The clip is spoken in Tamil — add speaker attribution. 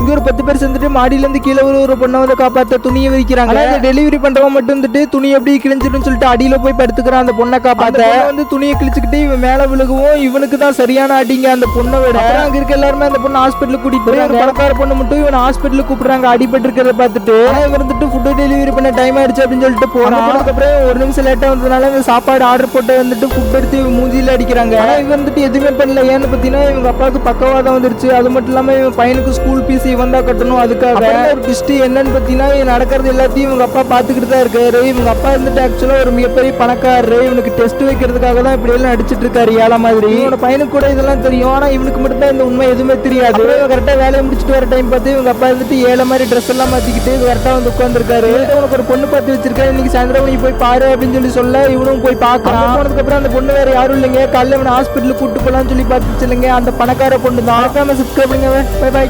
Speaker 1: இங்க ஒரு 10 பேர் சேர்ந்துட்டு மாடியில இருந்து கீழே ஒரு பொண்ணை வந்து காப்பாத்த துணியை விரிக்கிறாங்க. டெலிவரி பண்றவன் மட்டும் வந்துட்டு துணி எப்படி கிழிஞ்சிடும் சொல்லிட்டு அடியில போய் படுத்துக்கிறான் அந்த பொண்ணை காப்பாத்த. வந்து துணியை கிழிச்சுக்கிட்டு இவன் மேல விழுகவும் இவனுக்கு தான் சரியான அடிங்க அந்த பொண்ணை விட. அங்க இருக்க எல்லாருமே அந்த பொண்ணு ஹாஸ்பிட்டலுக்கு கூட்டிட்டு போறாங்க. பணக்கார பொண்ணு மட்டும் இவன் ஹாஸ்பிட்டலுக்கு கூப்பிடுறாங்க அடிபட்டு இருக்கிறத பார்த்துட்டு. இவன் வந்துட்டு ஃபுட் டெலிவரி பண்ண டைம் ஆயிடுச்சு அப்படின்னு சொல்லிட்டு போறான். அதுக்கப்புறம் ஒரு நிமிஷம் லேட்டா வந்ததுனால இந்த சாப்பாடு ஆர்டர் போட்டு வந்துட்டு ஃபுட் எடுத்து மூஞ்சில அடிக்கிறாங்க. ஆனா இவன் வந்துட்டு எதுவுமே பண்ணல. ஏன்னு பாத்தீங்கன்னா இவங்க அப்பாவுக்கு பக்கவாதம் வந்துருச்சு. அது மட்டும் இல்லாம இவன் பையனுக்கு ஸ்கூல் ஃபீஸ் இவன் தான் கட்டணும். அதுக்காக ஒரு ட்விஸ்ட் என்னன்னு பாத்தீங்கன்னா நடக்கிறது எல்லாத்தையும் இவங்க அப்பா பாத்துக்கிட்டு தான் இருக்காரு. இவங்க அப்பா இருந்துட்டு ஆக்சுவலா ஒரு மிகப்பெரிய பணக்காரரு. இவனுக்கு டெஸ்ட் வைக்கிறதுக்காக தான் இப்படி எல்லாம் நடிச்சிட்டு இருக்காரு ஏழை மாதிரி. இவனோட பையனுக்கு கூட இதெல்லாம் தெரியும். ஆனா இவனுக்கு மட்டும் தான் இந்த உண்மை எதுவுமே தெரியாது. கரெக்டா வேலையை முடிச்சுட்டு வர டைம் பார்த்து இவங்க அப்பா இருந்துட்டு ஏழை மாதிரி ட்ரெஸ் எல்லாம் மாத்திக்கிட்டு கரெக்டா வந்து உட்காந்துருக்காரு. உனக்கு ஒரு பொண்ணு பார்த்து வச்சிருக்காரு, இன்னைக்கு சாயந்தரம் நீ போய் பாரு அப்படின்னு சொல்ல இவனும் போய் பாக்கலாம். போனதுக்கு அப்புறம் அந்த பொண்ணு வேற யாரும் இல்லைங்க. காலையில இவனை ஹாஸ்பிட்டலுக்கு கூட்டு போலான்னு சொல்லி பார்த்துச்சு இல்லைங்க அந்த பணக்கார பொண்ணு தான். சப்ஸ்கிரைப் பண்ணுங்க. Bye by.